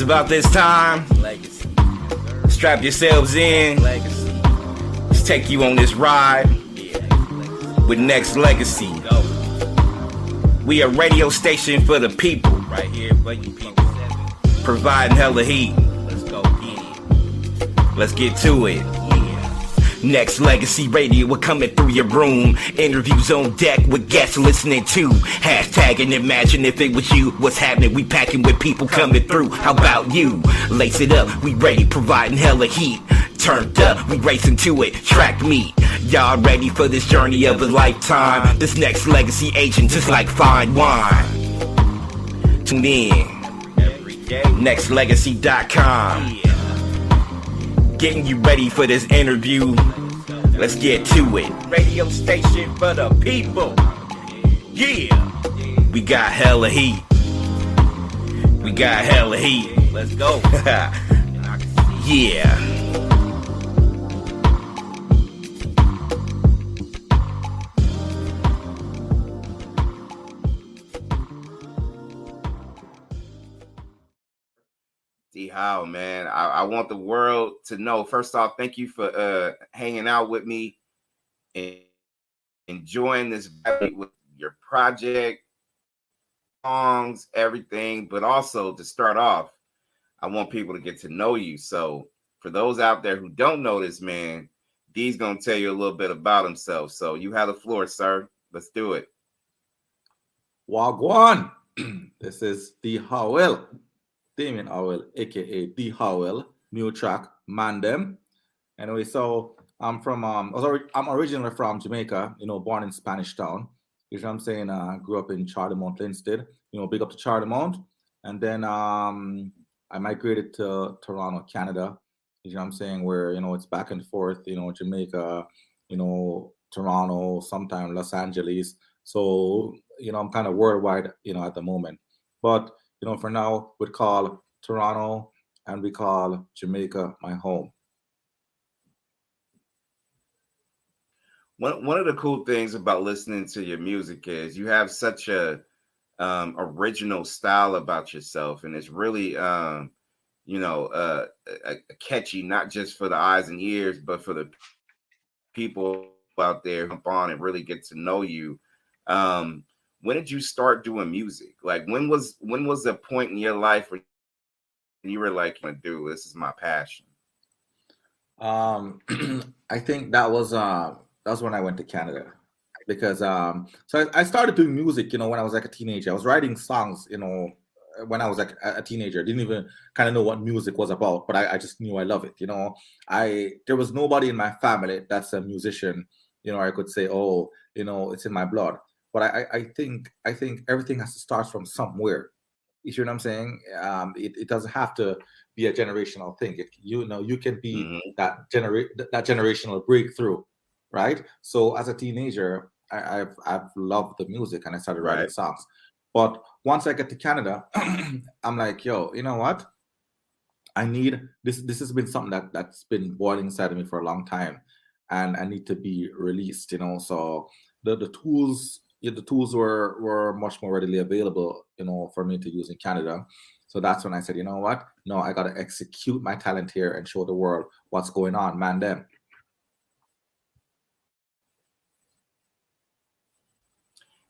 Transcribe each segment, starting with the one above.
about this time. Legacy. Strap yourselves in. Legacy. Let's take you on this ride with Nexxlegacy. We a radio station for the people, Right here for you people. providing hella heat. Let's go get it. Let's get to it. Nexxlegacy Radio, we're coming through your room. Interviews on deck with guests listening to. Hashtag and imagine if it was you. What's happening? We packing with people coming through. How about you? Lace it up, we ready, providing hella heat. Turned up, we racing to it. Track meet. Y'all ready for this journey of a lifetime? This Nexxlegacy agent just like fine wine. Tune in. Every day. Nexxlegacy.com. Getting you ready for this interview. Let's get to it. Radio station for the people. Yeah. We got hella heat. We got hella heat. Let's go. Yeah. Howell, man, I want the world to know. First off, thank you for hanging out with me and enjoying this with your project, songs, everything. But also to start off, I want people to get to know you. So for those out there who don't know this man, D's gonna tell you a little bit about himself. So you have the floor, sir. Let's do it. Wagwan. This is the Howell. Damien Howell, aka D Howell, new track, Mandem. Anyway, so I'm originally from Jamaica, born in Spanish Town. You know what I'm saying? Grew up in Charlemont, Linstead, big up to Charlemont. And then I migrated to Toronto, Canada. You know what I'm saying? Where, it's back and forth, Jamaica, Toronto, sometimes Los Angeles. So, I'm kind of worldwide, at the moment. But for now, we'd call Toronto and we call Jamaica my home. One of the cool things about listening to your music is you have such a original style about yourself, and it's really catchy, not just for the eyes and ears, but for the people out there who jump on and really get to know you. When did you start doing music? Like, when was the point in your life where you were like, this is my passion? I think that was when I went to Canada, because so I started doing music, when I was like a teenager. I was writing songs, when I was like a teenager. I didn't even kind of know what music was about, but I just knew I love it. There was nobody in my family that's a musician. I could say, oh, it's in my blood. But I think everything has to start from somewhere. You see what I'm saying? It doesn't have to be a generational thing. You can be that generational breakthrough, right? So as a teenager, I've loved the music and I started writing songs. But once I get to Canada, I'm like, yo, you know what? I need this. This has been something that's been boiling inside of me for a long time, and I need to be released. So the tools. The tools were much more readily available, for me to use in Canada. So that's when I said, you know what? No, I got to execute my talent here and show the world what's going on, man. Them.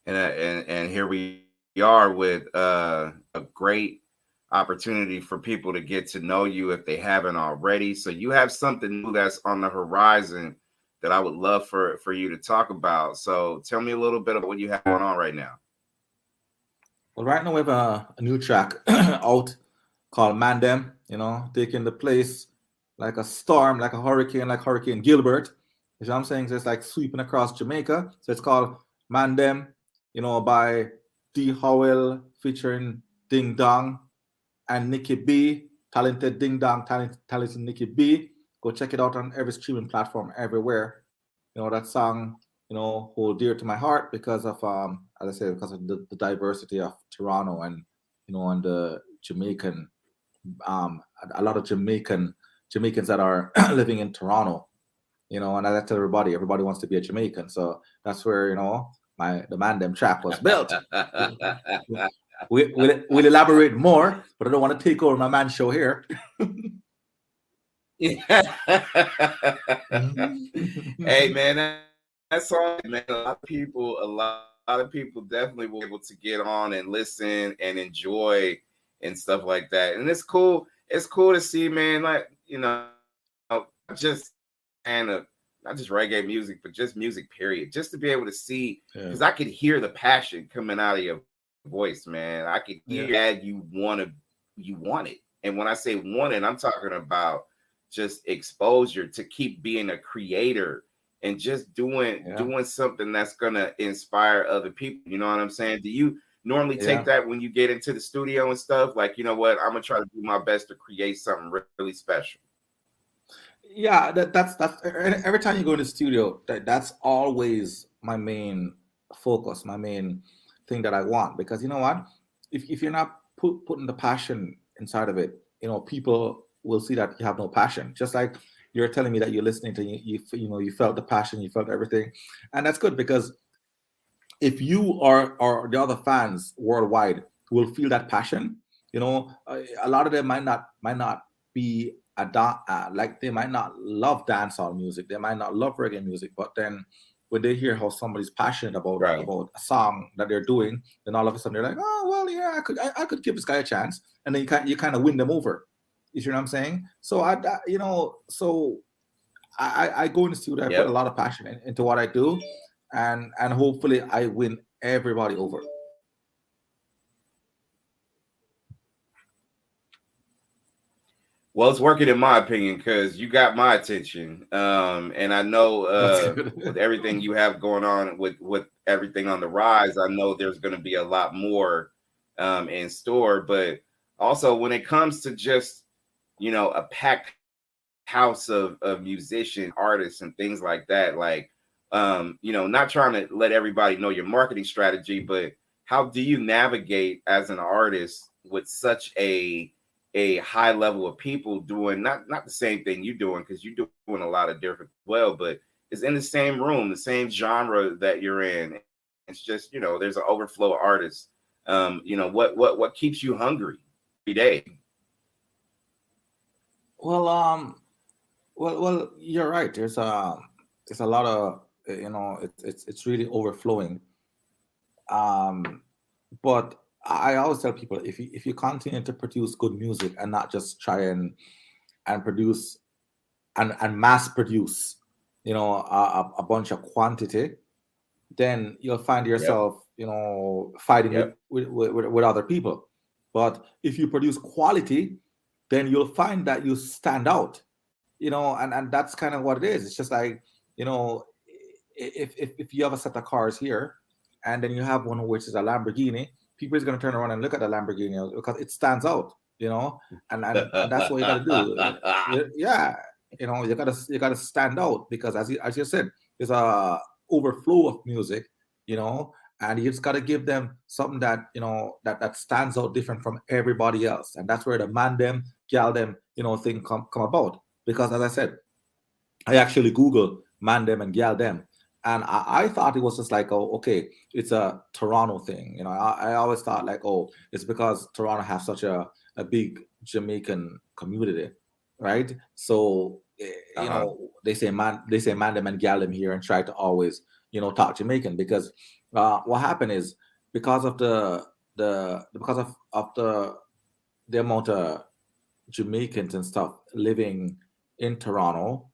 And here we are with a great opportunity for people to get to know you if they haven't already. So you have something new that's on the horizon that I would love for you to talk about. So tell me a little bit about what you have going on right now. Well, right now we have a new track out called Mandem, taking the place like a storm, like a hurricane, like Hurricane Gilbert. You know what I'm saying? So it's like sweeping across Jamaica. So it's called Mandem, by D Howell featuring Ding Dong and Nikki B, talented Ding Dong, talented Nikki B. Go check it out on every streaming platform everywhere. That song, hold dear to my heart because of, as I said, because of the diversity of Toronto and, and the Jamaican, a lot of Jamaicans that are living in Toronto, and I tell everybody wants to be a Jamaican. So that's where, the Mandem track was built. we'll elaborate more, but I don't want to take over my man's show here. Hey man, that's all, man. A lot of people definitely will be able to get on and listen and enjoy and stuff like that. And it's cool. It's cool to see, man. Like, just and not just reggae music, but just music. Period. Just to be able to see, because I could hear the passion coming out of your voice, man. I could hear that you want it. And when I say want it, I'm talking about just exposure to keep being a creator and just doing something that's gonna inspire other people. You know what I'm saying? Do you normally take that when you get into the studio and stuff? Like, you know what, I'm gonna try to do my best to create something really special. Yeah, that's every time you go to the studio, that's always my main focus, my main thing that I want. Because you know what, if you're not putting the passion inside of it, people will see that you have no passion. Just like you're telling me that you're listening to, you felt the passion, you felt everything, and that's good, because if you or the other fans worldwide will feel that passion, a lot of them might not be like, they might not love dancehall music, they might not love reggae music, but then when they hear how somebody's passionate about a song that they're doing, then all of a sudden they're like, oh well, yeah, I could give this guy a chance, and then you kind of win them over. You see what I'm saying? So I go in the studio, I put a lot of passion into what I do, and hopefully I win everybody over. Well, it's working in my opinion, because you got my attention, and I know with everything you have going on, with everything on the rise, I know there's going to be a lot more in store. But also, when it comes to just a packed house of musicians, artists, and things like that, like not trying to let everybody know your marketing strategy, but how do you navigate as an artist with such a high level of people doing not the same thing you're doing, because you're doing a lot of different but it's in the same room, the same genre that you're in. It's just, there's an overflow of artists. What keeps you hungry every day? Well, you're right. There's a lot of, it's really overflowing. But I always tell people, if you continue to produce good music and not just try and produce and mass produce, a bunch of quantity, then you'll find yourself, fighting with other people. But if you produce quality, then you'll find that you stand out, and that's kind of what it is. It's just like, if you have a set of cars here, and then you have one which is a Lamborghini, people is going to turn around and look at the Lamborghini because it stands out, and that's what you got to do. You got to stand out, because as you said, there's a overflow of music, and you just got to give them something that that stands out different from everybody else, and that's where the man them, gal them, thing come about. Because as I said, I actually Google man them and gal them, and I thought it was just like, oh, okay, it's a Toronto thing. I always thought like, oh, it's because Toronto has such a big Jamaican community, right? So they say man them and gal them here, and try to always talk Jamaican, because what happened is, because of the amount of Jamaicans and stuff living in Toronto,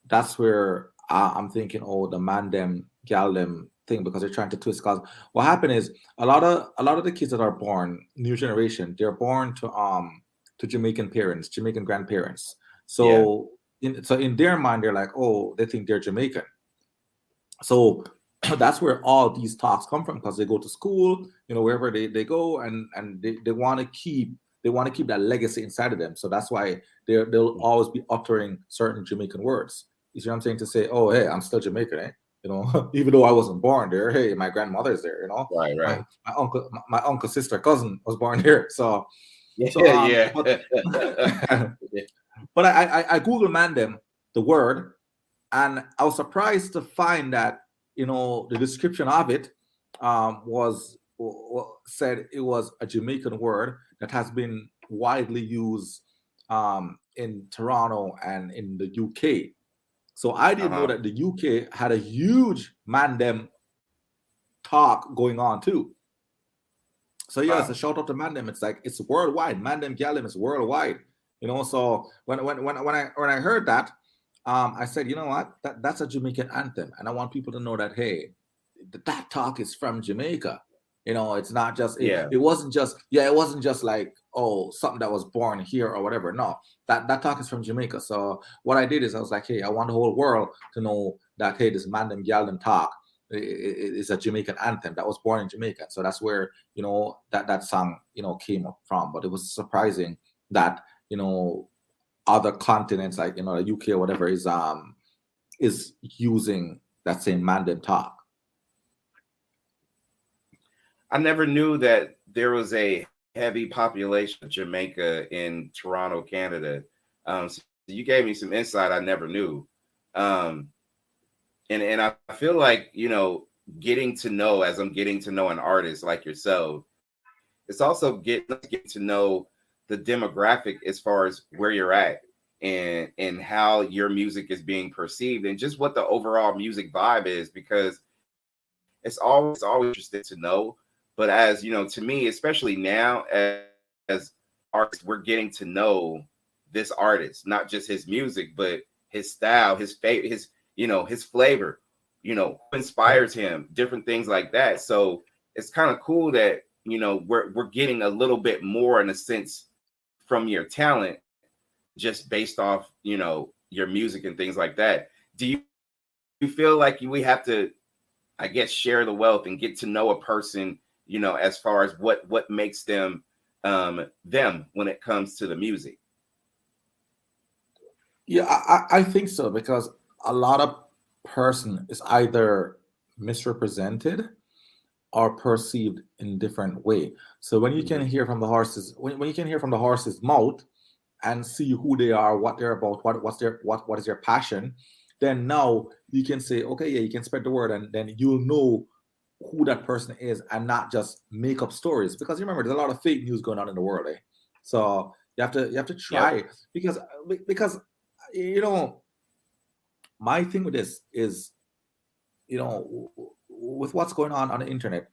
that's where I'm thinking, oh, the man them, gal them thing, because they're trying to twist. Because what happened is, a lot of the kids that are born, new generation, they're born to Jamaican parents, Jamaican grandparents. So in their mind, they're like, oh, they think they're Jamaican. So that's where all these talks come from, because they go to school, wherever they go, and they want to keep that legacy inside of them. So that's why they'll always be uttering certain Jamaican words. You see what I'm saying? To say, oh, hey, I'm still Jamaican, eh? Even though I wasn't born there, hey, my grandmother's there, Right. My uncle, sister, cousin was born there. So But I Google man them, the word, and I was surprised to find that the description of it was said it was a Jamaican word that has been widely used in Toronto and in the UK. So I didn't know Uh-huh. that the UK had a huge Mandem talk going on too. So yeah, it's a Wow. shout out to Mandem. It's like it's worldwide. Mandem Gallem is worldwide. So when I heard that, I said, you know what, that's a Jamaican anthem, and I want people to know that hey, that talk is from Jamaica. It's not just Yeah. it wasn't just like something that was born here or whatever. No, that talk is from Jamaica. So what I did is I was like, hey, I want the whole world to know that hey, this Mandem Gallem talk is a Jamaican anthem that was born in Jamaica. So that's where that song came up from. But it was surprising that other continents like the UK or whatever is using that same Mandem talk. I never knew that there was a heavy population of Jamaica in Toronto, Canada. So you gave me some insight I never knew. And I feel like, getting to know as I'm getting to know an artist like yourself, it's also getting to know the demographic as far as where you're at and how your music is being perceived and just what the overall music vibe is, because it's always interesting to know. But as to me, especially now as artists, we're getting to know this artist, not just his music, but his style, his flavor, who inspires him, different things like that. So it's kind of cool that we're getting a little bit more in a sense from your talent, just based off your music and things like that. Do you feel like we have to, I guess, share the wealth and get to know a person, as far as what makes them them when it comes to the music? Yeah, I think so, because a lot of person is either misrepresented or perceived in different way. So when you can hear from the horses, when you can hear from the horse's mouth and see who they are, what they're about, what is their passion, then now you can say, okay, yeah, you can spread the word, and then you'll know who that person is and not just make up stories. Because remember, there's a lot of fake news going on in the world, eh? So you have to try. Yep. because my thing with this is, with what's going on the internet,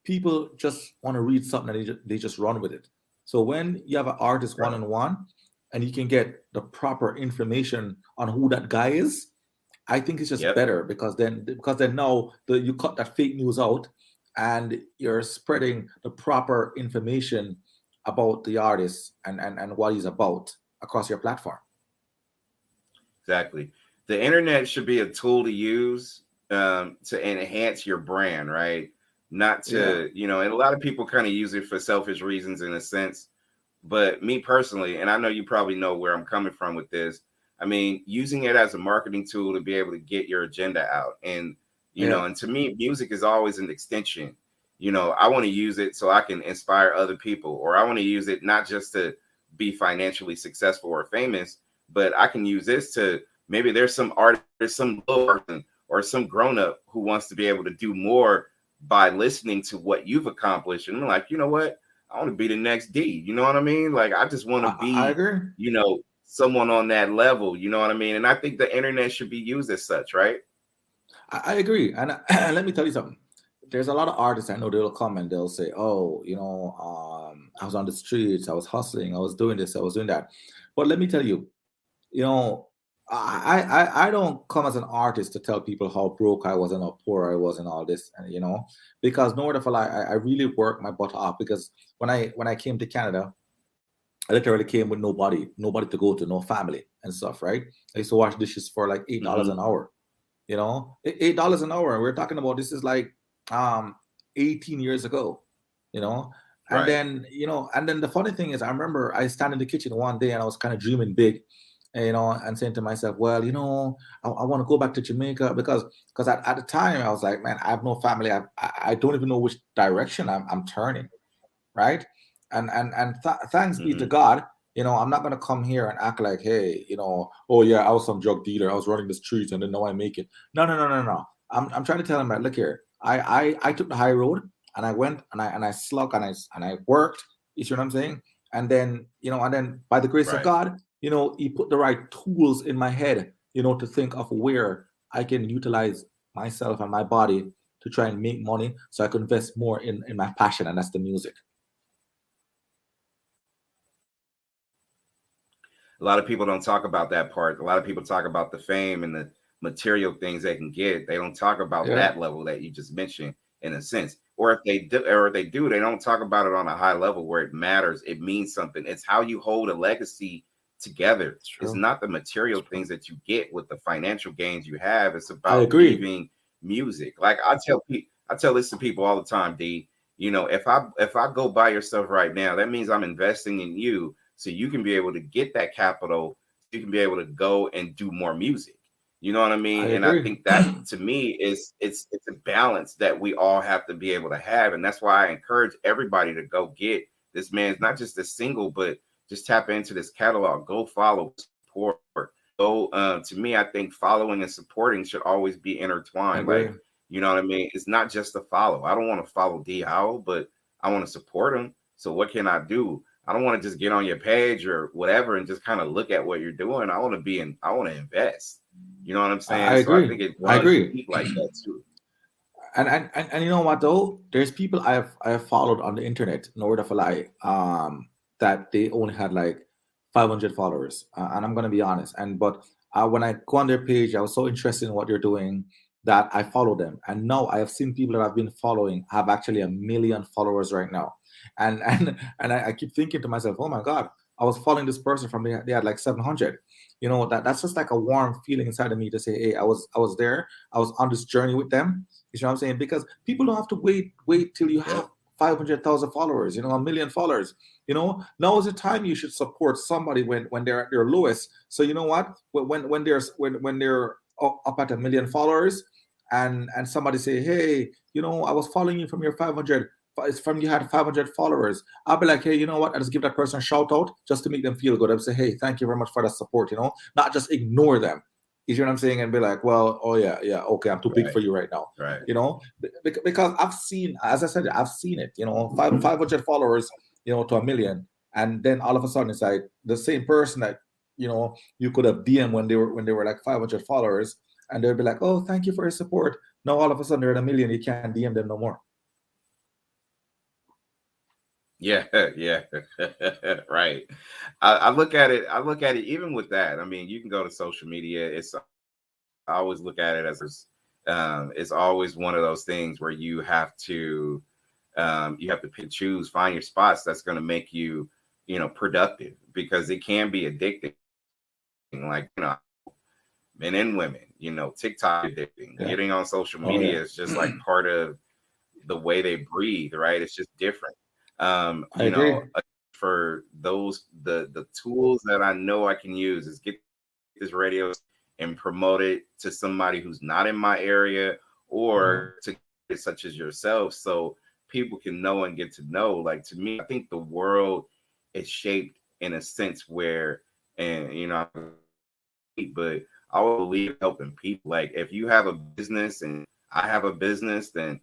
people just want to read something and they just run with it. So when you have an artist one-on-one and you can get the proper information on who that guy is, I think it's just better, because then now you cut that fake news out and you're spreading the proper information about the artist and what he's about across your platform. Exactly. The internet should be a tool to use to enhance your brand, right? Not to, and a lot of people kind of use it for selfish reasons in a sense. But me personally, and I know you probably know where I'm coming from with this, I mean, using it as a marketing tool to be able to get your agenda out. And, and to me, music is always an extension. I want to use it so I can inspire other people, or I want to use it not just to be financially successful or famous, but I can use this to, maybe there's some artist, some little person or some grown up who wants to be able to do more by listening to what you've accomplished. And I'm like, you know what? I want to be the next D. You know what I mean? Like, I just want to be, someone on that level. You know what I mean? And I think the internet should be used as such, right? I agree. And let me tell you something. There's a lot of artists I know, they'll come and they'll say, oh, I was on the streets, I was hustling, I was doing this, I was doing that. But let me tell you, I don't come as an artist to tell people how broke I was and how poor I was and all this, and because in order for I really worked my butt off, because when I came to Canada, I literally came with nobody to go to, no family and stuff, right? I used to wash dishes for like $8 an hour, $8 an hour. And we're talking about, this is like 18 years ago, and then the funny thing is, I remember I stand in the kitchen one day and I was kind of dreaming big, and saying to myself, well, I want to go back to Jamaica, because at the time I was like, man, I have no family. I don't even know which direction I'm turning, right? And thanks be to God, I'm not going to come here and act like, hey, oh yeah, I was some drug dealer, I was running the streets and then now I make it. No. I'm trying to tell him that, look here, I took the high road. and I went and I slug and I worked. You see what I'm saying? And then, and then by the grace of Right. God, he put the right tools in my head, to think of where I can utilize myself and my body to try and make money so I could invest more in my passion, and that's the music. A lot of people don't talk about that part. A lot of people talk about the fame and the material things they can get. They don't talk about that level that you just mentioned, in a sense. Or if they do, they don't talk about it on a high level where it matters. It means something. It's how you hold a legacy together. It's not the material things that you get with the financial gains you have. It's about leaving music. Like I tell this to people all the time, D. If I go buy your stuff right now, that means I'm investing in you, so you can be able to get that capital. You can be able to go and do more music. You know what I mean? I think that, to me, it's a balance that we all have to be able to have. And that's why I encourage everybody to go get this man's, not just a single, but just tap into this catalog. Go follow, support. Go, to me, I think following and supporting should always be intertwined. Like, you know what I mean? It's not just a follow. I don't want to follow D Howell, but I want to support him. So what can I do? I don't want to just get on your page or whatever and just kind of look at what you're doing. I want to invest. You know what I'm saying? I agree. So I think it runs like that too. And you know what though? There's people I have followed on the internet, no word of a lie, that they only had like 500 followers. And I'm gonna be honest. But when I go on their page, I was so interested in what they're doing that I follow them. And now I have seen people that I've been following have actually 1 million followers right now. And I keep thinking to myself, oh my God, I was following this person from they had like 700. That's just like a warm feeling inside of me to say, hey, I was there. I was on this journey with them. You know what I'm saying? Because people don't have to wait till you have 500,000 followers, 1 million followers. Now is the time you should support somebody when they're at their lowest. So you know what? When they're up at 1 million followers, and somebody say, hey, I was following you from your 500. It's from you had 500 followers. I'll be like, hey, you know what? I just give that person a shout out just to make them feel good. I'll say, hey, thank you very much for that support. Not just ignore them. You see what I'm saying? And be like, well, oh yeah, okay, I'm too big for you right now. Right. Because I've seen, as I said, I've seen it. 500 followers, to 1 million, and then all of a sudden it's like the same person that you could have DM when they were like 500 followers, and they'll be like, oh, thank you for your support. Now all of a sudden they're at 1 million. You can't DM them no more. Yeah. Right. I look at it even with that. I mean, you can go to social media. I always look at it as it's always one of those things where you have to pick and choose, find your spots that's going to make you, productive, because it can be addicting. Like, men and women, TikTok addicting. Getting on social media is just like part of the way they breathe, right? It's just different. For those, the tools that I know I can use is get this radio and promote it to somebody who's not in my area, or to such as yourself, so people can know and get to know. Like, to me, I think the world is shaped in a sense where, but I will believe helping people. Like, if you have a business and I have a business, then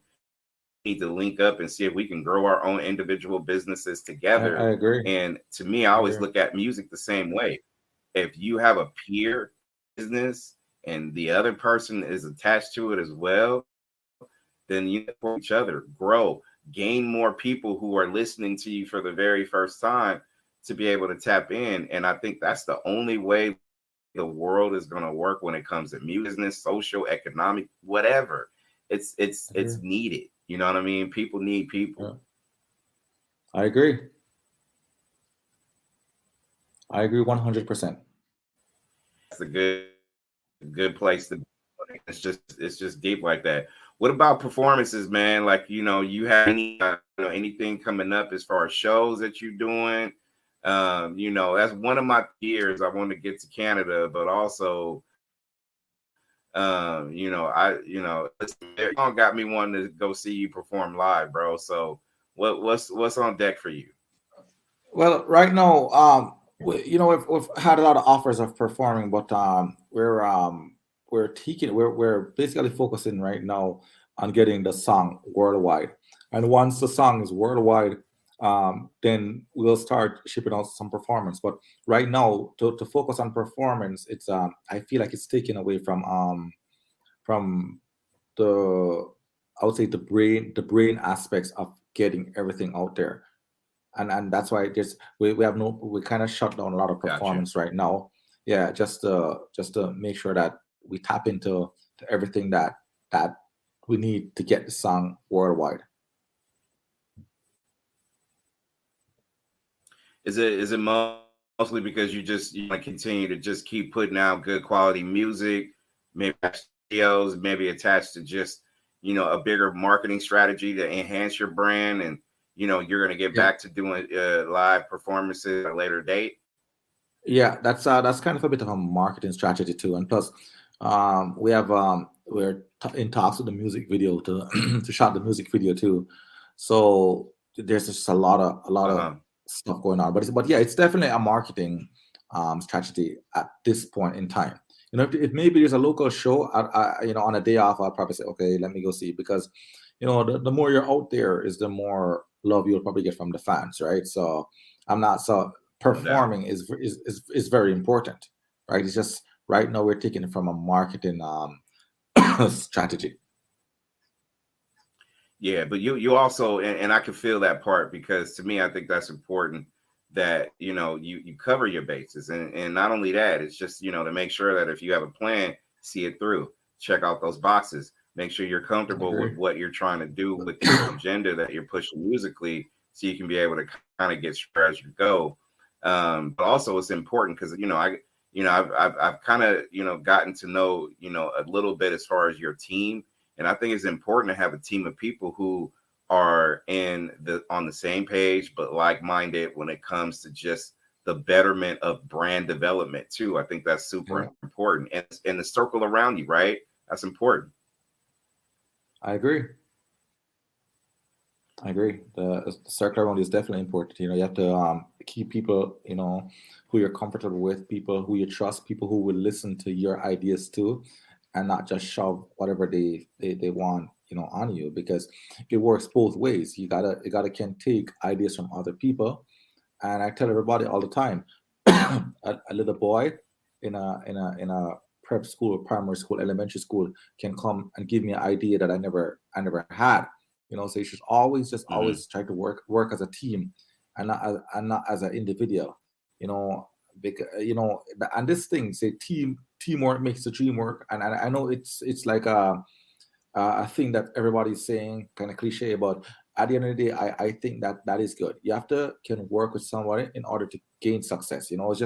need to link up and see if we can grow our own individual businesses together. I agree. And to me, I always look at music the same way. If you have a peer business and the other person is attached to it as well, then you support each other, grow, gain more people who are listening to you for the very first time to be able to tap in. And I think that's the only way the world is going to work when it comes to business, social, economic, whatever. It's needed. You know what I mean? People need people. Yeah. I agree 100%. That's a good place to be. It's just deep like that. What about performances, man? Like, you have anything coming up as far as shows that you're doing? That's one of my fears. I want to get to Canada, but also, you got me wanting to go see you perform live, bro. So what's on deck for you? Well, right now, we've had a lot of offers of performing, but we're basically focusing right now on getting the song worldwide. And once the song is worldwide, then we'll start shipping out some performance. But right now, to focus on performance, it's I feel like it's taken away from the, I would say, the brain aspects of getting everything out there. And that's why there's we kind of shut down a lot of Gotcha. performance right now. Yeah, just to make sure that we tap into to everything that we need to get the song worldwide. Is it mostly because you want to continue to just keep putting out good quality music, maybe videos, maybe attached to just a bigger marketing strategy to enhance your brand, and you're going to get Yeah, back to doing live performances at a later date? yeah, that's kind of a bit of a marketing strategy too. And plus, we're in talks with the music video to to shot the music video too. So there's just a lot of Uh-huh. stuff going on. But yeah, it's definitely a marketing strategy at this point in time. If maybe there's a local show, on a day off, I'll probably say, okay, let me go see, because the more you're out there is the more love you'll probably get from the fans, right? So I'm not so No doubt. performing is very important, right? It's just right now we're taking it from a marketing strategy. Yeah, but you also, and I can feel that part, because to me, I think that's important, that you cover your bases, and not only that, it's just to make sure that if you have a plan, see it through, check out those boxes, make sure you're I comfortable with agree. what you're trying to do with your agenda that you're pushing musically, so you can be able to kind of get sure as you go. But also it's important because I've kind of gotten to know a little bit as far as your team, and I think it's important to have a team of people who are on the same page, but like-minded when it comes to just the betterment of brand development too. I think that's Yeah, super important, and the circle around you, right? That's important. I agree. I agree. The circle around is definitely important. You have to keep people, who you're comfortable with, people who you trust, people who will listen to your ideas too, and not just shove whatever they want, on you, because it works both ways. You gotta can take ideas from other people. And I tell everybody all the time, a little boy in a prep school, primary school, elementary school can come and give me an idea that I never had. So you should always just Hmm. always try to work as a team, and not as an individual. You know, because and this thing say teamwork makes the dream work, and I know it's like a thing that everybody's saying, kind of cliche, but at the end of the day, I think that is good. You have to can work with somebody in order to gain success. It's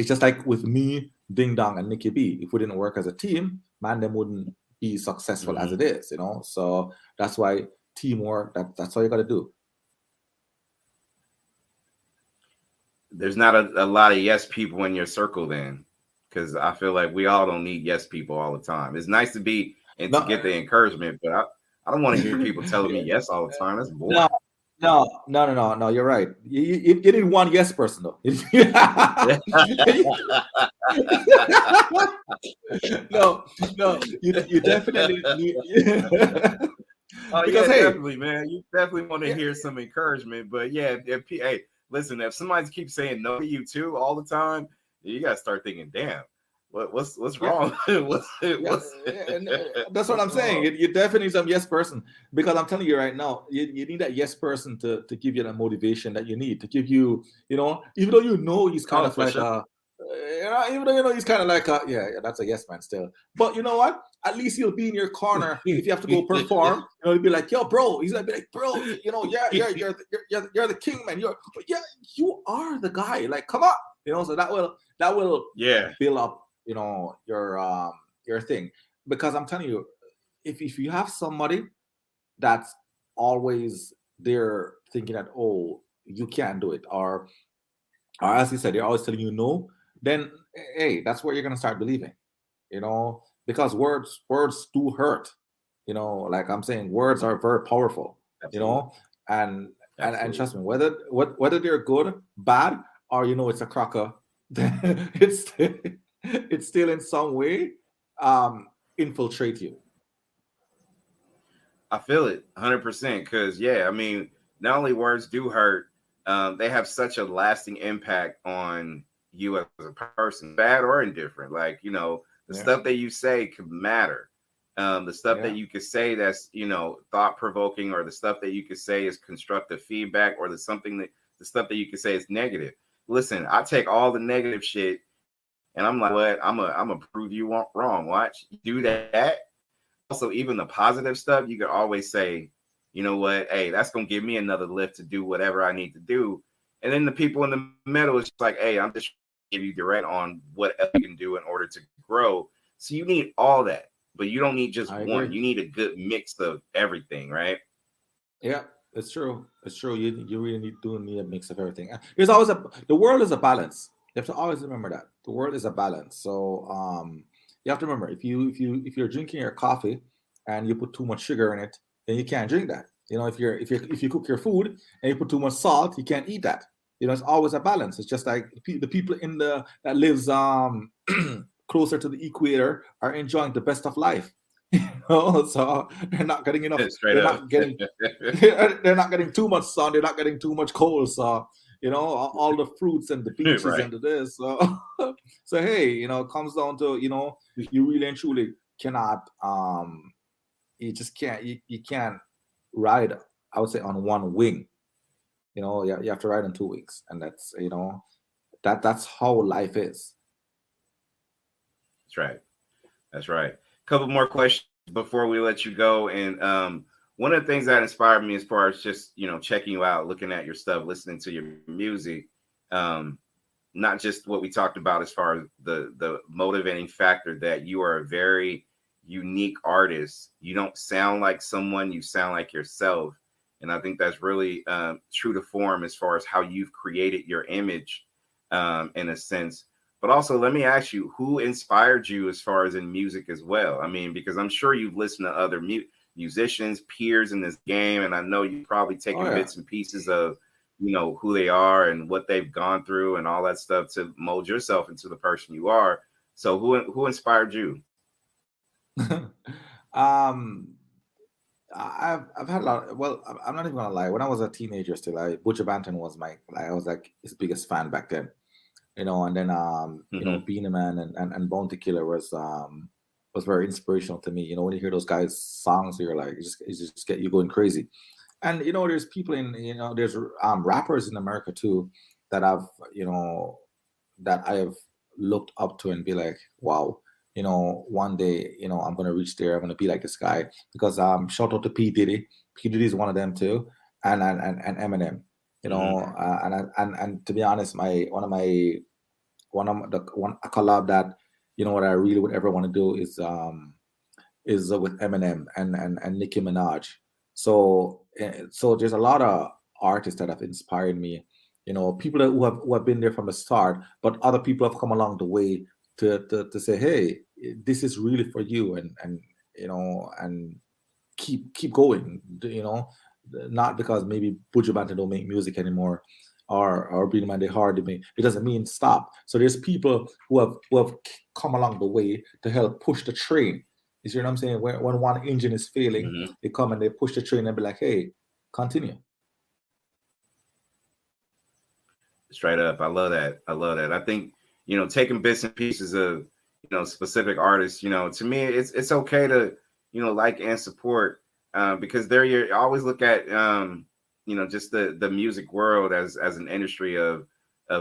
just like with me, Ding Dong, and Nikki B. If we didn't work as a team, man, them wouldn't be successful as Hmm. it is. So that's why teamwork. That's all you got to do. There's not a lot of yes people in your circle then, because I feel like we all don't need yes people all the time. It's nice to be and to No, get the encouragement, but I don't want to hear people telling me yes all the time. That's no, boring. no. You're right. You need one yes person though. No, no. You definitely need. Oh Because yeah, hey, definitely, man. You definitely want to yeah, hear some encouragement, but yeah, hey, listen, if somebody keeps saying no to you too all the time, you gotta start thinking, damn, what's yeah. wrong? what's Yeah, what's and that's what what's I'm going saying. on? You definitely need some yes person, because I'm telling you right now, you need that yes person to give you that motivation that you need, to give you, even though he's kind Oh, of for like sure. even though he's kind of like yeah, that's a yes man still. But you know what? At least he'll be in your corner if you have to go perform. He'll be like, yo, bro. He's gonna be like, bro, yeah, you're the king, man. Yeah, you are the guy. Like, come on, So that will Yeah. build up, your thing, because I'm telling you, if you have somebody that's always there thinking that, oh, you can't do it, or as you said, they're always telling you no, then hey, that's what you're gonna start believing, because words do hurt, like I'm saying, words are very powerful, you Absolutely. know and and Absolutely. trust me, whether they're good, bad, or it's a cracker, then it's still in some way um infiltrate you. I feel it 100% because, yeah, I mean, not only words do hurt, they have such a lasting impact on you as a person, bad or indifferent. Like, you know, the Yeah, stuff that you say could matter. The stuff that yeah, you could say that's, you know, thought provoking, or the stuff that you could say is constructive feedback, or the stuff that you could say is negative. Listen, I take all the negative shit and I'm like, what? I'm gonna prove you wrong. Watch, you do that. Also, even the positive stuff, you could always say, you know what? Hey, that's gonna give me another lift to do whatever I need to do. And then the people in the middle is just like, hey, I'm just give you direct on what else you can do in order to grow. So you need all that, but you don't need just I one. agree. You need a good mix of everything, right? Yeah, it's true. It's true. You really need a mix of everything. There's always the world is a balance. You have to always remember that the world is a balance. So you have to remember if you're drinking your coffee and you put too much sugar in it, then you can't drink that. You know, if you cook your food and you put too much salt, you can't eat that. You know, it's always a balance. It's just like the people in the that lives closer to the equator are enjoying the best of life. So they're not getting enough. Straight They're up. not getting they're not getting too much sun. They're not getting too much cold. So all the fruits and the beaches Right. and the this. So so hey, it comes down to you really and truly cannot you just can't you can't ride, I would say, on one wing. You have to ride on two wings, and that's that's how life is. That's right. That's right. A couple more questions before we let you go. And one of the things that inspired me as far as just, checking you out, looking at your stuff, listening to your music, not just what we talked about as far as the motivating factor that you are a very unique artist. You don't sound like someone, you sound like yourself. And I think that's really true to form as far as how you've created your image in a sense. But also, let me ask you, who inspired you as far as in music as well? I mean, because I'm sure you've listened to other musicians, peers in this game, and I know you've probably Oh taken yeah. bits and pieces of, who they are and what they've gone through and all that stuff to mold yourself into the person you are. So who inspired you? um I've had a lot. Well, I'm not even gonna lie. When I was a teenager, still, Butcher Banton was I was like his biggest fan back then. And then Hmm. Beanie Man and Bounty Killer was very inspirational to me. When you hear those guys' songs, you're like, it just get you going crazy. And there's people there's rappers in America too that I have looked up to and be like, wow, one day, I'm gonna reach there. I'm gonna be like this guy. Because shout out to P Diddy. P Diddy is one of them too, and Eminem. Hmm. And to be honest, one of the one a collab that what I really would ever want to do is with Eminem and Nicki Minaj. So there's a lot of artists that have inspired me. People who have been there from the start, but other people have come along the way to say, hey, this is really for you, and keep going. Not because maybe Buju Banton don't make music anymore, or Beenie Man they hard to make. It doesn't mean stop. So there's people who have come along the way to help push the train. You see what I'm saying? When one engine is failing, Hmm. they come and they push the train and be like, hey, continue. Straight up. I love that. I love that. I think, taking bits and pieces of, specific artists, to me, it's okay to, like and support, because I always look at, just the music world as an industry of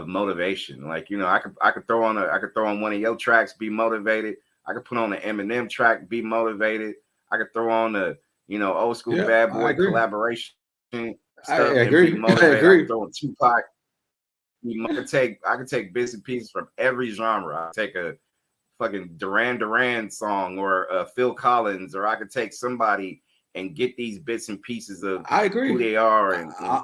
motivation. Like, I could throw on one of your tracks, be motivated. I could put on an Eminem track, be motivated. I could throw on the, old school Yeah, Bad I Boy agree. collaboration I stuff and be agree. I motivated. I could agree. throw on Tupac. I could take bits and pieces from every genre. I take a fucking Duran Duran song or a Phil Collins, or I could take somebody and get these bits and pieces of I who agree. they are, and I,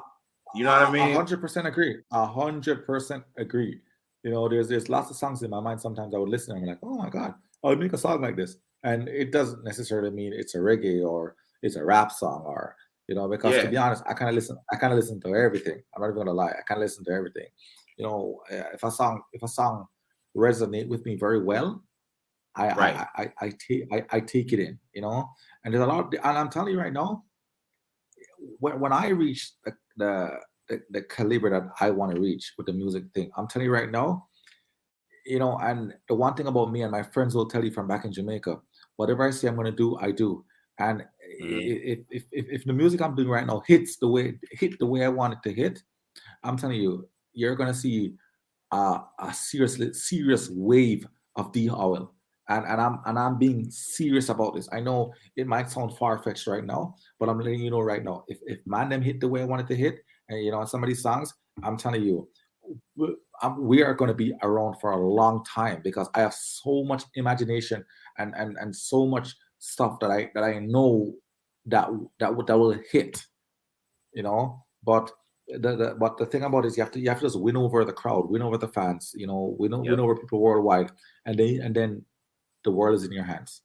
you know what I mean? 100% agree. 100% agree. There's lots of songs in my mind. Sometimes I would listen and I'm like, oh my god, I would make a song like this, and it doesn't necessarily mean it's a reggae or it's a rap song, or because to Yeah, be honest, I kind of listen to everything. I'm not even gonna lie. I kind of listen to everything. If a song resonate with me very well, I right. I take it in, And there's a lot. And I'm telling you right now, when I reach the caliber that I want to reach with the music thing, I'm telling you right now, and the one thing about me and my friends will tell you from back in Jamaica, whatever I say I'm going to do, I do. And Mhm. if the music I'm doing right now hit the way I want it to hit, I'm telling you, you're going to see a serious wave of D Howell. And I'm being serious about this. I know it might sound far fetched right now, but I'm letting you know right now. If Man Them hit the way I wanted to hit, and some of these songs, I'm telling you, we are going to be around for a long time because I have so much imagination and so much stuff that I know that will hit, but the thing about it is you have to just win over the crowd, win over the fans, win Yep. over people worldwide, and then the world is in your hands.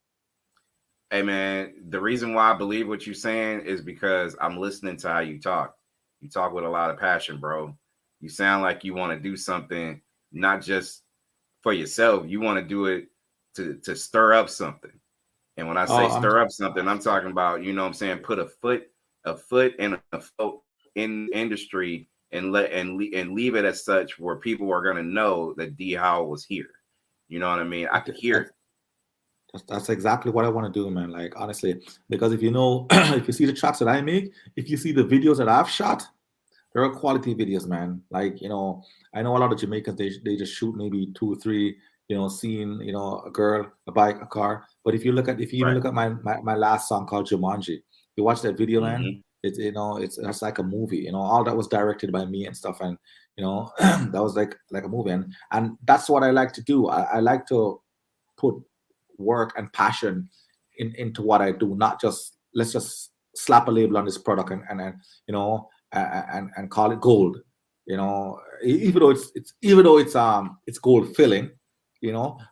Hey man, the reason why I believe what you're saying is because I'm listening to how you talk. You talk with a lot of passion, bro. You sound like you want to do something not just for yourself. You want to do it to stir up something. And when I say Oh, stir up something, I'm talking about, what I'm saying, put a foot and a foot in the industry and leave it as such where people are gonna know that D Howell was here. You know what I mean? I could hear it. that's exactly what I want to do, man. Like, honestly, because if if you see the tracks that I make, if you see the videos that I've shot, they're quality videos, man. Like, I know a lot of Jamaicans, they just shoot maybe two or three, seeing, a girl, a bike, a car. But if you even Right. look at my last song called Jumanji, you watch that video, man. Mm-hmm. It's like a movie. All that was directed by me and stuff, and that was like a movie, and that's what I like to do. I like to put work and passion into what I do, not just let's just slap a label on this product and and call it gold. Even though it's gold filling,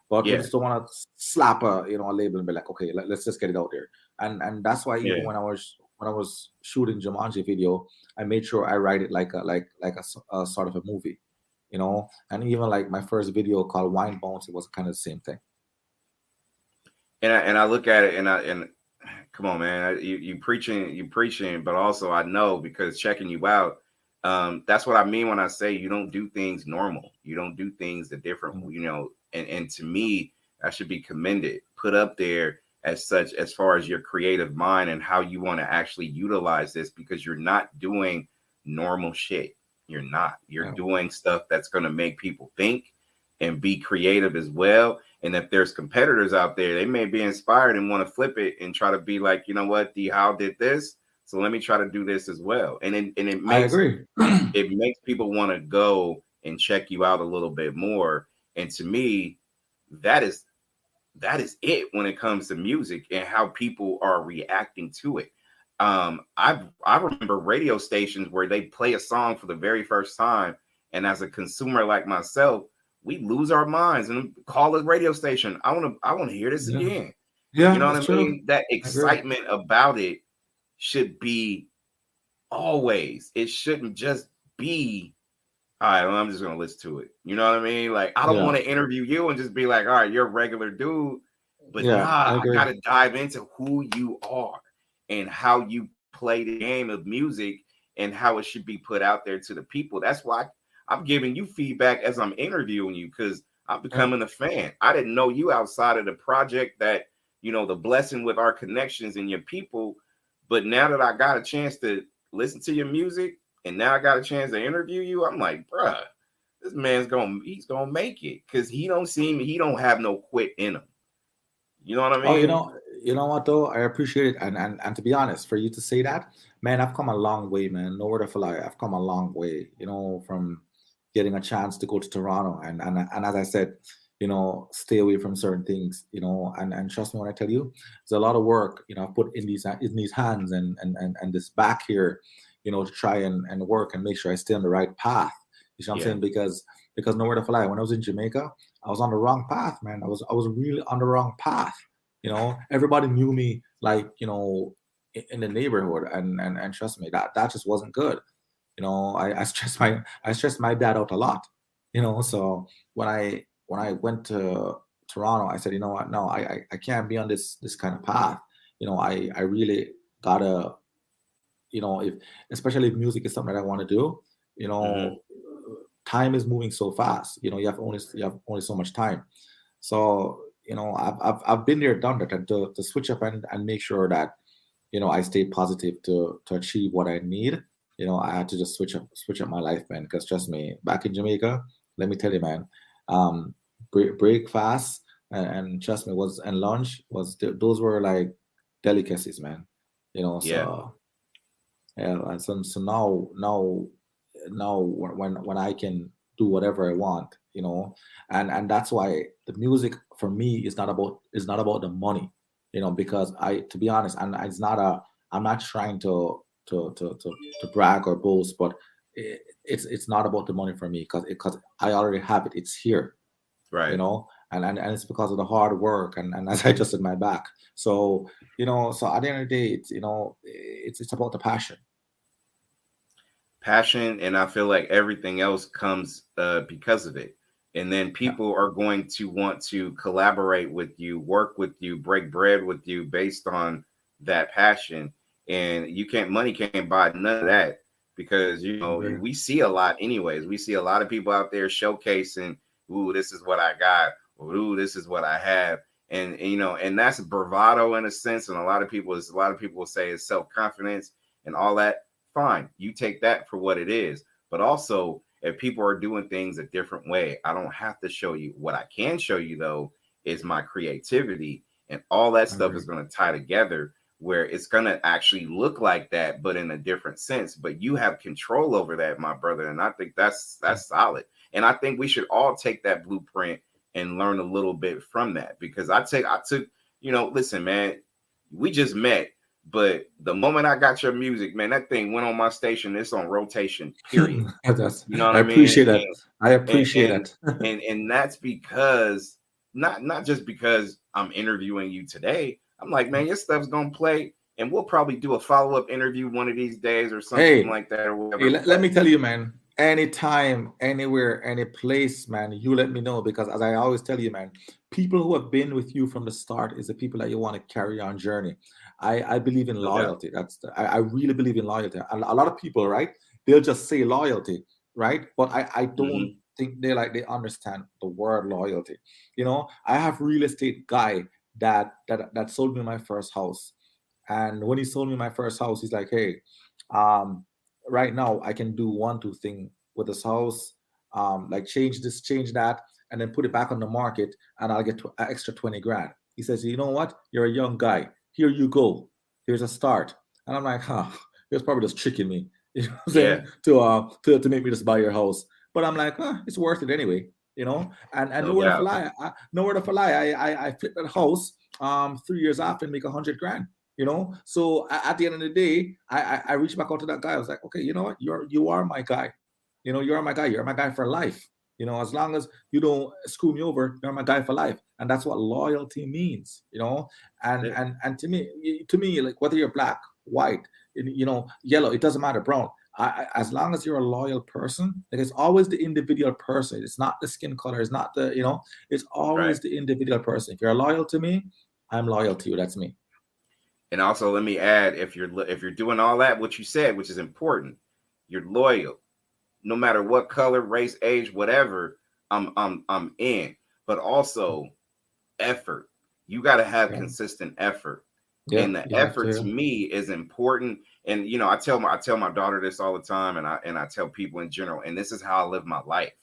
but we Yeah. just don't want to slap a label and be like, okay, let's just get it out there. And that's why even Yeah. when I was shooting Jumanji video, I made sure I write it like a sort of a movie, and even like my first video called Wine Bones, it was kind of the same thing. And I look at it and come on, man, you preaching, but also I know because checking you out, that's what I mean when I say you don't do things normal. You don't do things the different, and to me, that should be commended, put up there as such as far as your creative mind and how you want to actually utilize this because you're not doing normal shit. You're not. You're Yeah. doing stuff that's going to make people think and be creative as well. And if there's competitors out there, they may be inspired and want to flip it and try to be like, you know what, D How did this, so let me try to do this as well. And it I makes agree. people want to go and check you out a little bit more. And to me, that is it when it comes to music and how people are reacting to it. I remember radio stations where they play a song for the very first time, and as a consumer like myself, we lose our minds and call the radio station. I want to hear this Yeah, again. You yeah, know that's what I true. mean? That I agree. excitement about it should be always. It shouldn't just be, all right, well, I'm just gonna listen to it. You know what I mean? Like, I don't Yeah, want to interview you and just be like, all right, you're a regular dude. But yeah, nah, I I agree. gotta dive into who you are and how you play the game of music and how it should be put out there to the people. That's why I'm giving you feedback as I'm interviewing you because I'm Yeah. becoming a fan. I didn't know you outside of the project that, the blessing with our connections and your people. But now that I got a chance to listen to your music and now I got a chance to interview you, I'm like, bruh, this he's gonna make it because he don't have no quit in him. You know what I Oh, mean? you know what though? I appreciate it, and to be honest, for you to say that, man, I've come a long way, man. No word of a lie, I've come a long way. From getting a chance to go to Toronto, and as I said, stay away from certain things, and trust me when I tell you, there's a lot of work, I've put in these hands and this back here, to try and work and make sure I stay on the right path. You know what I'm Yeah. saying? Because no word of a lie, when I was in Jamaica, I was on the wrong path, man. I was really on the wrong path. Everybody knew me like, in the neighborhood, and trust me, that just wasn't good. I stressed my dad out a lot. So when I went to Toronto, I said, you know what, no, I can't be on this kind of path. I really gotta, if especially if music is something that I want to do, Hmm. time is moving so fast. You have only so much time. So I've been there, done that, and to switch up and make sure that I stay positive to achieve what I need. I had to just switch up my life, man. Because trust me, back in Jamaica, let me tell you, man, um, breakfast and trust me was and lunch those were like delicacies, man. Yeah. So yeah, and so now when I can do whatever I want, and that's why the music for me is not about the money, because to be honest, and I'm not trying to brag or boast, but it's not about the money for me, because I already have it. It's here, Right. and it's because of the hard work and as I just said, my back. So at the end of the day, it's about the passion. Passion, and I feel like everything else comes because of it. And then Yeah. people are going to want to collaborate with you, work with you, break bread with you based on that passion. And money can't buy none of that, because Agree. we see a lot anyways. We see a lot of people out there showcasing, ooh, this is what I got, or ooh, this is what I have. And that's bravado in a sense. And a lot of people will say it's self-confidence and all that. Fine, you take that for what it is. But also, if people are doing things a different way, I don't have to show you. What I can show you, though, is my creativity, and all that I stuff agree. is going to tie together where it's going to actually look like that, but in a different sense. But you have control over that, my brother. And I think that's solid. And I think we should all take that blueprint and learn a little bit from that, because I took, listen, man, we just met. But the moment I got your music, man, that thing went on my station. It's on rotation, period. You know what I I mean? appreciate that. I And appreciate and that. and that's because not just because I'm interviewing you today. I'm like, man, your stuff's gonna play, and we'll probably do a follow-up interview one of these days or something Hey, like that or hey, whatever. let But me tell you, man. Anytime, anywhere, any place, man, you let me know, because as I always tell you, man, people who have been with you from the start is the people that you want to carry on journey. I believe in no doubt. loyalty. I really believe in loyalty. And a lot of people, right? They'll just say loyalty, right? But I don't Hmm. think they understand the word loyalty. I have real estate guy that sold me my first house. And when he sold me my first house, he's like, hey, um, right now I can do one, two thing with this house, like change this, change that, and then put it back on the market, and I'll get an extra 20 grand. He says, you know what? You're a young guy. Here you go. Here's a start. And I'm like, huh, he was probably just tricking me, you know what I'm Yeah, saying, to make me just buy your house. But I'm like, it's worth it anyway, and no nowhere to doubt. fly. Nowhere to fly. I flipped that house 3 years after and make 100 grand. So at the end of the day, I reached back out to that guy. I was like, okay, you know what? You are my guy. You are my guy. You're my guy for life. As long as you don't screw me over, you're my guy for life. And that's what loyalty means. That's And it. and to me, like whether you're black, white, yellow, it doesn't matter, brown. As long as you're a loyal person, like it's always the individual person. It's not the skin color. It's not it's Right. always the individual person. If you're loyal to me, I'm loyal to you. That's me. And also, let me add, if you're doing all that, what you said, which is important, you're loyal. No matter what color, race, age, whatever, I'm in. But also effort. You got to have Yeah. consistent effort. Yeah, And the you have effort to to. me is important. And I tell my daughter this all the time, and I tell people in general, and this is how I live my life.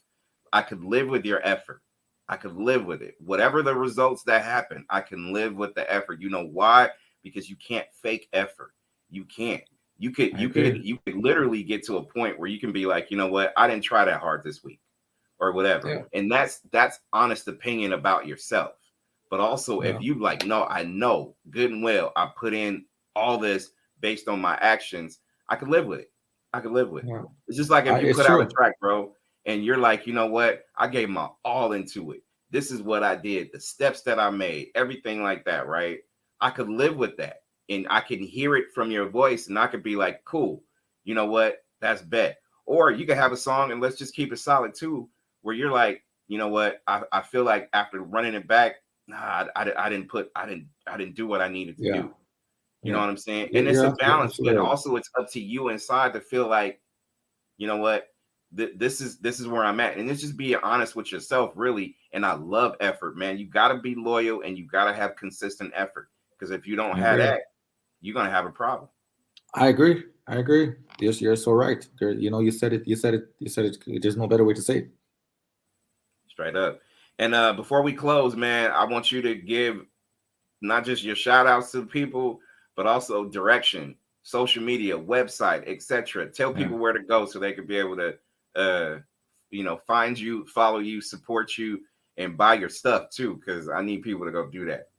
I could live with your effort. I could live with it. Whatever the results that happen, I can live with the effort. You know why? Because you can't fake effort. You can't. You could I you could agree. you could literally get to a point where you can be like, you know what? I didn't try that hard this week or whatever. Yeah, And that's honest opinion about yourself. But also, if yeah, you like, no, I know good and well, I put in all this based on my actions, I could live with it. I could live with it. yeah. It's just like if you It's put out a true. track, bro, and you're like, you know what? I gave my all into it. This is what I did, the steps that I made, everything like that, right? I could live with that. And I can hear it from your voice, and I could be like, cool, you know what? That's bet. Or you could have a song, and let's just keep it solid too, where you're like, you know what? I feel like after running it back, nah, I didn't do what I needed to Yeah, do. You know what I'm saying? Yeah, And it's a you're balance, but absolutely right. also it's up to you inside to feel like, you know what, this is where I'm at. And it's just being honest with yourself, really. And I love effort, man. You got to be loyal and you got to have consistent effort. Because if you don't I have agree. that, you're going to have a problem. I agree. I agree. Yes, you're so right. There, you said it. You said it. You said it. There's no better way to say it. Straight up. And before we close, man, I want you to give not just your shout outs to people, but also direction, social media, website, etc. Tell Yeah. people where to go so they can be able to, find you, follow you, support you, and buy your stuff too. Because I need people to go do that.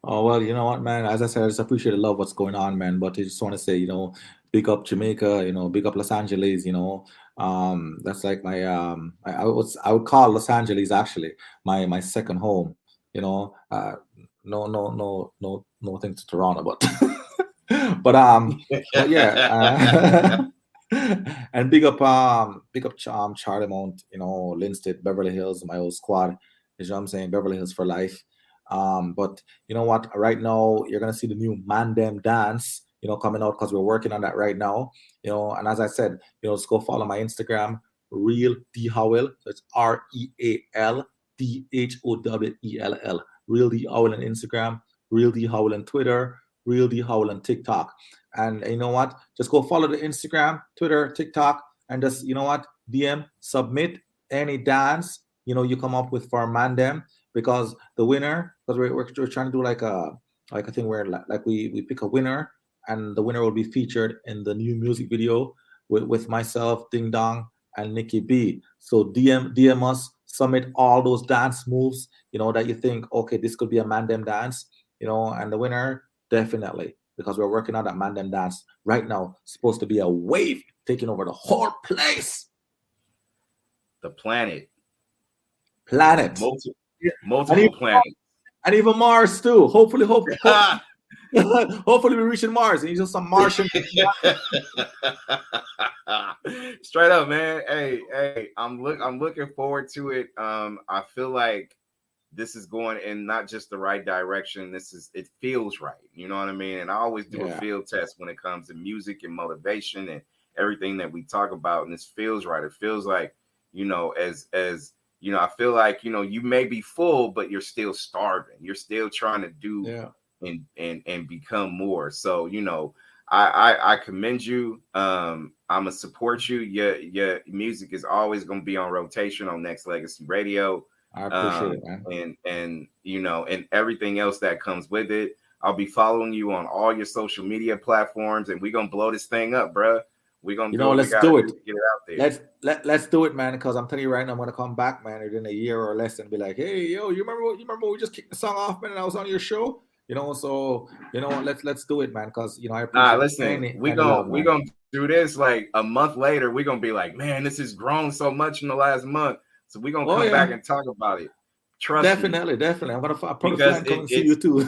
Oh well, you know what, man. As I said, I just appreciate and love what's going on, man. But I just want to say, big up Jamaica, big up Los Angeles, that's like my I would call Los Angeles actually my second home. No thing to Toronto, but but yeah, and Charlemont, Linstead, Beverly Hills, my old squad. You know what I'm saying? Beverly Hills for life. But you know what? Right now, you're gonna see the new Mandem dance, coming out because we're working on that right now. And as I said, just go follow my Instagram, Real D Howell. So it's RealDhowell, Real D Howell on Instagram, Real D Howell on Twitter, Real D Howell on TikTok. And you know what? Just go follow the Instagram, Twitter, TikTok, and just DM, submit any dance you come up with for Mandem, because the winner, because we're trying to do like a thing where like we pick a winner, and the winner will be featured in the new music video with myself, Ding Dong, and Nikki B. So DM us, submit all those dance moves that you think, okay, this could be a Mandem dance, and the winner, definitely, because we're working on that Mandem dance right now. It's supposed to be a wave taking over the whole place. The planet. Multiple planets. And even Mars too. Hopefully we reaching Mars. And he's just some Martian. Straight up, man. Hey, I'm looking forward to it. I feel like this is going in not just the right direction. It feels right. You know what I mean? And I always do a field test when it comes to music and motivation and everything that we talk about. And this feels right. It feels like, I feel like, you may be full, but you're still starving. You're still trying to do and become more. So, I commend you. I'm gonna support you. Your music is always gonna be on rotation on Nexxlegacy Radio. I appreciate it, man. And and everything else that comes with it. I'll be following you on all your social media platforms, and we're gonna blow this thing up, bruh. We're gonna let's do it. Get it out there. Let's do it, man. Because I'm telling you right now, I'm gonna come back, man, within a year or less, and be like, hey, yo, you remember we just kicked the song off, man, and I was on your show. So let's do it, man. Because I appreciate. Listen, we're gonna do this like a month later. We're gonna be like, man, this has grown so much in the last month. So we're gonna come back and talk about it. Trust me. Definitely. I'm gonna probably come see you too.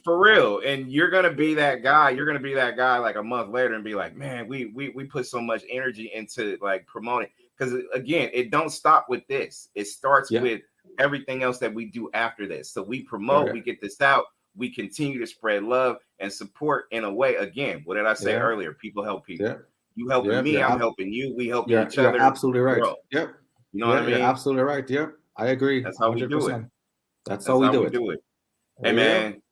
For real. And you're gonna be that guy. You're gonna be that guy like a month later and be like, man, we put so much energy into like promoting. Because again, it don't stop with this. It starts with everything else that we do after this. So we promote, we get this out, we continue to spread love and support in a way. Again, what did I say earlier? People help people. Yeah. You helping me, I'm helping you, we helping each other. You're absolutely right. Bro. Yep. You know what I mean? You're absolutely right. Yep. I agree. That's how 100%. We do it. That's how we do it. Hey man,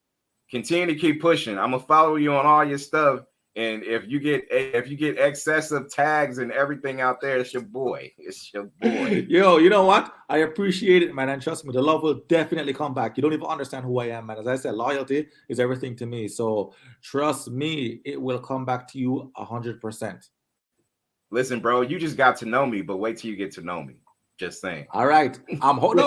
continue to keep pushing. I'm gonna follow you on all your stuff. And if you get excessive tags and everything out there, it's your boy. It's your boy. Yo, you know what? I appreciate it, man. And trust me, the love will definitely come back. You don't even understand who I am, man. As I said, loyalty is everything to me. So trust me, it will come back to you 100%. Listen, bro, you just got to know me, but wait till you get to know me. Just saying. All right. I'm holding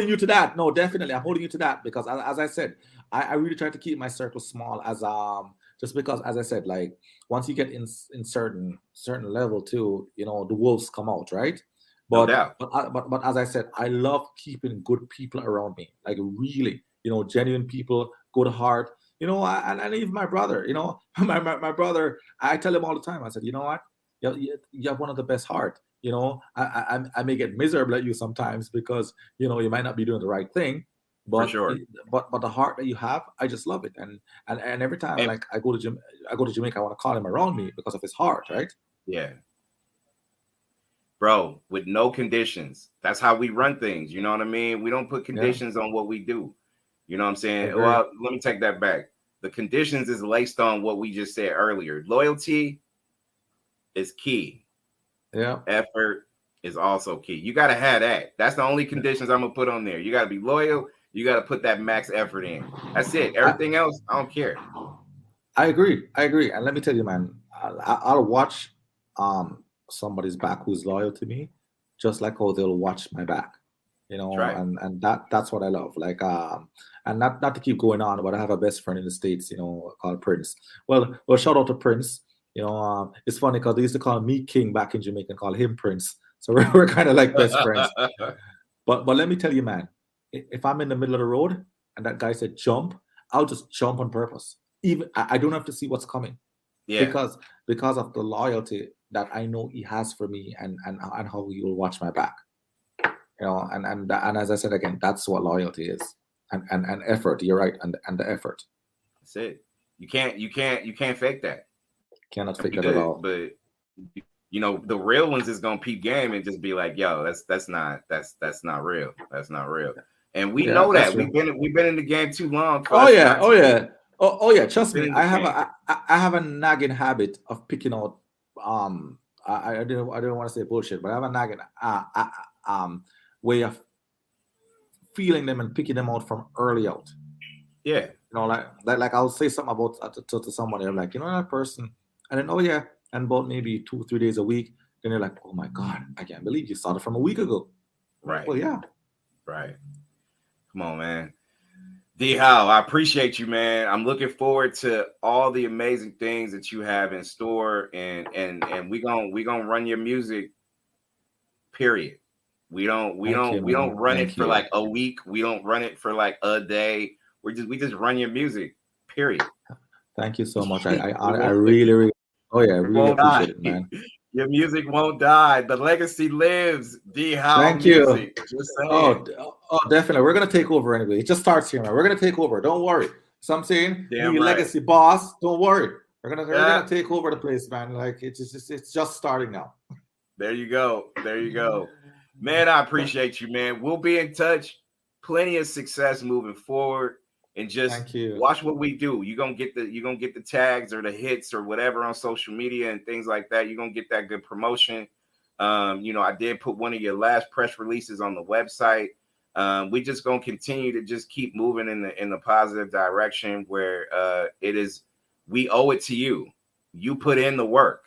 you to that. No, definitely. I'm holding you to that because as I said, I really try to keep my circle small as just because, as I said, like once you get in certain level too, the wolves come out, right? But, no doubt. But as I said, I love keeping good people around me, like really, genuine people, good heart, and even my brother, my brother, I tell him all the time, I said, you know what? You have one of the best heart. I may get miserable at you sometimes because, you might not be doing the right thing. But sure. but the heart that you have, I just love it. And every time like I go to Jamaica, I want to call him around me because of his heart, right? Yeah. Bro, with no conditions. That's how we run things. You know what I mean? We don't put conditions on what we do. You know what I'm saying? Well, let me take that back. The conditions is laced on what we just said earlier. Loyalty is key. Yeah. Effort is also key. You got to have that. That's the only conditions I'm going to put on there. You got to be loyal. You got to put that max effort in. That's it. Everything else, I don't care. I agree. And let me tell you, man, I'll watch somebody's back who's loyal to me, just like how they'll watch my back. You know, right. and that's what I love. Like and not to keep going on, but I have a best friend in the States, you know, called Prince. Well, shout out to Prince. You know, it's funny because they used to call me King back in Jamaica and call him Prince. So we're kind of like best friends. But let me tell you, man, if I'm in the middle of the road and that guy said jump, I'll just jump on purpose. Even I don't have to see what's coming. Yeah. Because of the loyalty that I know he has for me and how he will watch my back. You know, and as I said again, that's what loyalty is. And effort. You're right, and the effort. That's it. You can't fake that. Cannot fake that at all. But you know, the real ones is gonna peep game and just be like, yo, that's not real. That's not real. And we know that. We've been in the game too long. Oh yeah. Trust me. I have a nagging habit of picking out I don't want to say bullshit, but I have a nagging way of feeling them and picking them out from early out. Yeah. You know, like I'll say something about to somebody. I'm like, you know, that person, and then yeah, and about maybe 2-3 days a week, then they're like, oh my God, I can't believe you started from a week ago. Right. Well, yeah. Right. Come on, man. D Howell, I appreciate you, man. I'm looking forward to all the amazing things that you have in store, and we gonna run your music. Period. We don't run it for like a week. We don't run it for like a day. We just run your music. Period. Thank you so much. I really really appreciate it, man. Your music won't die. The legacy lives. D Howell. Thank you. Oh, definitely. We're gonna take over anyway. It just starts here, man. We're gonna take over. Don't worry. So I'm saying, legacy boss. Don't worry. We're gonna take over the place, man. Like it's just starting now. There you go. Man, I appreciate you, man. We'll be in touch. Plenty of success moving forward. And just watch what we do. You're gonna get the tags or the hits or whatever on social media and things like that. You're gonna get that good promotion. You know, I did put one of your last press releases on the website. We just gonna continue to just keep moving in the positive direction where it is. We owe it to you. You put in the work.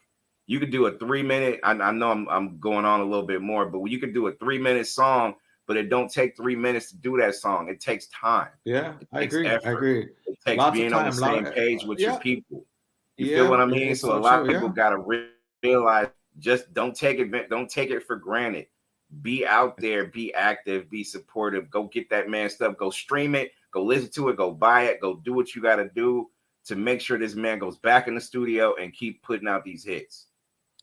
You could do a 3-minute. I know I'm going on a little bit more, but you could do a 3-minute song. But it don't take 3 minutes to do that song. It takes time. Yeah, I agree. Effort. I agree. It takes being on the same page with your people. You feel what I mean? So a lot of people got to realize, just don't take it for granted. Be out there, be active, be supportive. Go get that man stuff. Go stream it. Go listen to it. Go buy it. Go do what you got to do to make sure this man goes back in the studio and keep putting out these hits.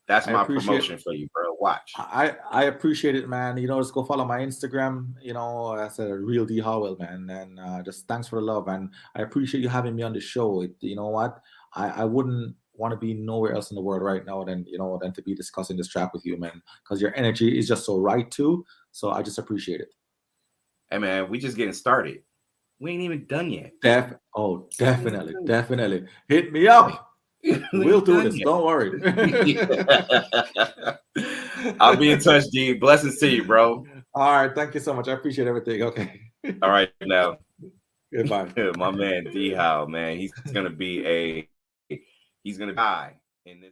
That's my promotion for you, bro. Watch. I appreciate it, man. You know, just go follow my Instagram. You know, that's a real D Howell, man. And just thanks for the love, and I appreciate you having me on the show. You know what? I wouldn't want to be nowhere else in the world right now than to be discussing this track with you, man. Because your energy is just so right too. So I just appreciate it. Hey, man, we just getting started. We ain't even done yet. Definitely. Hit me up. We'll do this. Don't worry. I'll be in touch, D. Blessings to you, bro. All right. Thank you so much. I appreciate everything. Okay. All right. Now. Goodbye. My man, D Howell, man. He's going to be high in this.